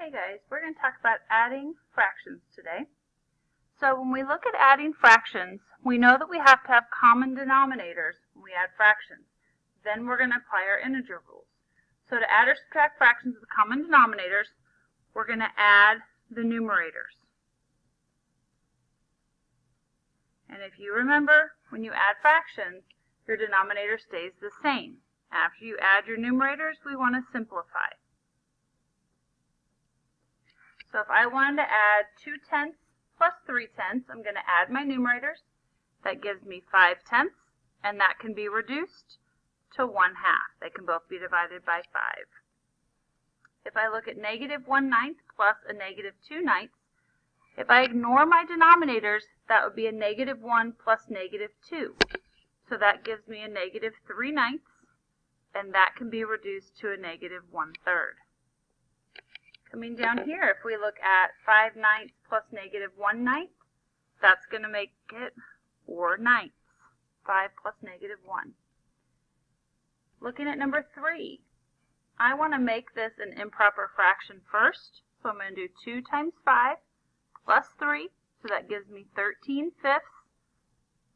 Hey guys, we're going to talk about adding fractions today. So when we look at adding fractions, we know that we have to have common denominators when we add fractions. Then we're going to apply our integer rules. So to add or subtract fractions with common denominators, we're going to add the numerators. And if you remember, when you add fractions, your denominator stays the same. After you add your numerators, we want to simplify. So if I wanted to add 2/10 plus 3/10, I'm going to add my numerators. That gives me 5/10, and that can be reduced to 1/2. They can both be divided by 5. If I look at -1/9 plus a -2/9, if I ignore my denominators, that would be a -1 plus -2. So that gives me a -3/9, and that can be reduced to a -1/3. Coming down here, if we look at 5/9 plus -1/9, that's going to make it 4/9. 5 plus -1. Looking at number 3, I want to make this an improper fraction first. So I'm going to do 2 times 5 plus 3. So that gives me 13/5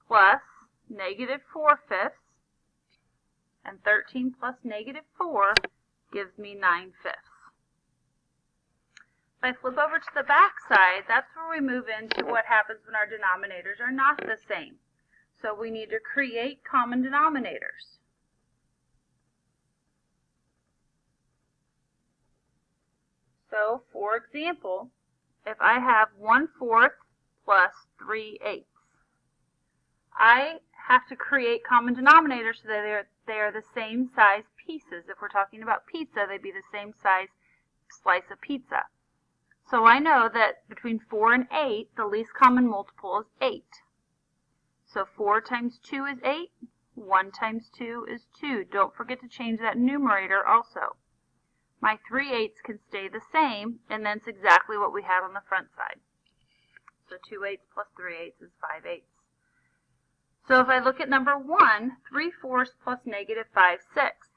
plus -4/5. And 13 plus -4 gives me 9/5. If I flip over to the back side, that's where we move into what happens when our denominators are not the same. So we need to create common denominators. So, for example, if I have 1/4 plus 3/8, I have to create common denominators so that they are the same size pieces. If we're talking about pizza, they'd be the same size slice of pizza. So I know that between 4 and 8, the least common multiple is 8. So 4 times 2 is 8. 1 times 2 is 2. Don't forget to change that numerator also. My 3/8 can stay the same, and that's exactly what we had on the front side. So 2/8 plus 3/8 is 5/8. So if I look at number 1, 3/4 plus -5/6.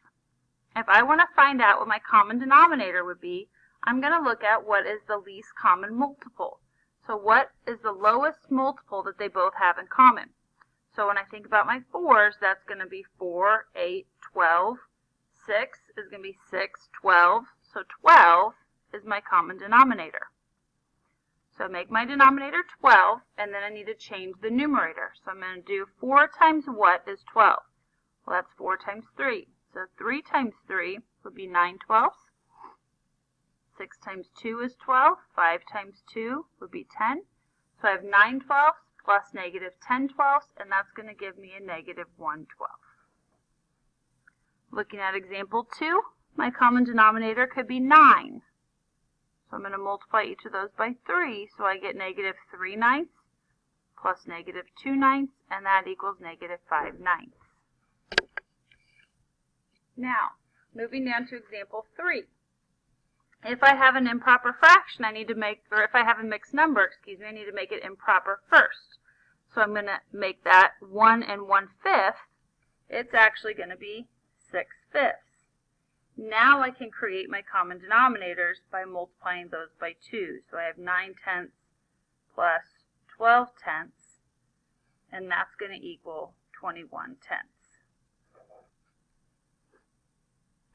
If I want to find out what my common denominator would be, I'm going to look at what is the least common multiple. So what is the lowest multiple that they both have in common? So when I think about my 4s, that's going to be 4, 8, 12. 6 is going to be 6, 12. So 12 is my common denominator. So I make my denominator 12, and then I need to change the numerator. So I'm going to do 4 times what is 12? Well, that's 4 times 3. So 3 times 3 would be 9/12. 6 times 2 is 12. 5 times 2 would be 10. So I have 9/12 plus -10/12, and that's going to give me a -1/12. Looking at example 2, my common denominator could be 9. So I'm going to multiply each of those by 3, so I get -3/9 plus -2/9, and that equals -5/9. Now, moving down to example 3. If I have an improper fraction, I need to make, or if I have a mixed number, I need to make it improper first. So I'm going to make that 1 1/5. It's actually going to be 6/5. Now I can create my common denominators by multiplying those by 2. So I have 9/10 plus 12/10, and that's going to equal 21/10.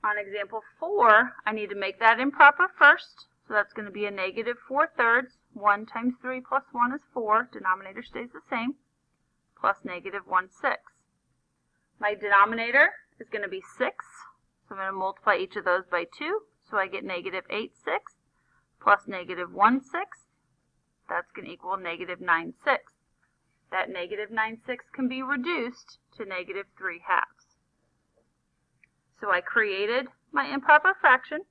On example 4, I need to make that improper first. So that's going to be a -4/3. 1 times 3 plus 1 is 4. Denominator stays the same. Plus -1/6. My denominator is going to be 6. So I'm going to multiply each of those by 2. So I get -8/6 plus -1/6. That's going to equal -9/6. That -9/6 can be reduced to -3/2. So I created my improper fraction.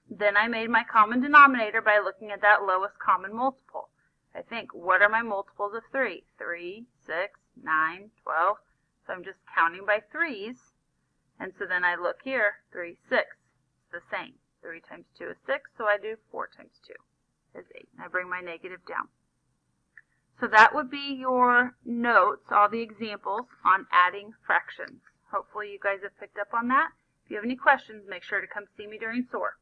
Then I made my common denominator by looking at that lowest common multiple. I think, what are my multiples of 3? 3, 6, 9, 12. So I'm just counting by 3s. And so then I look here, 3, 6. It's the same. 3 times 2 is 6, so I do 4 times 2 is 8. And I bring my negative down. So that would be your notes, all the examples on adding fractions. Hopefully you guys have picked up on that. If you have any questions, make sure to come see me during SOAR.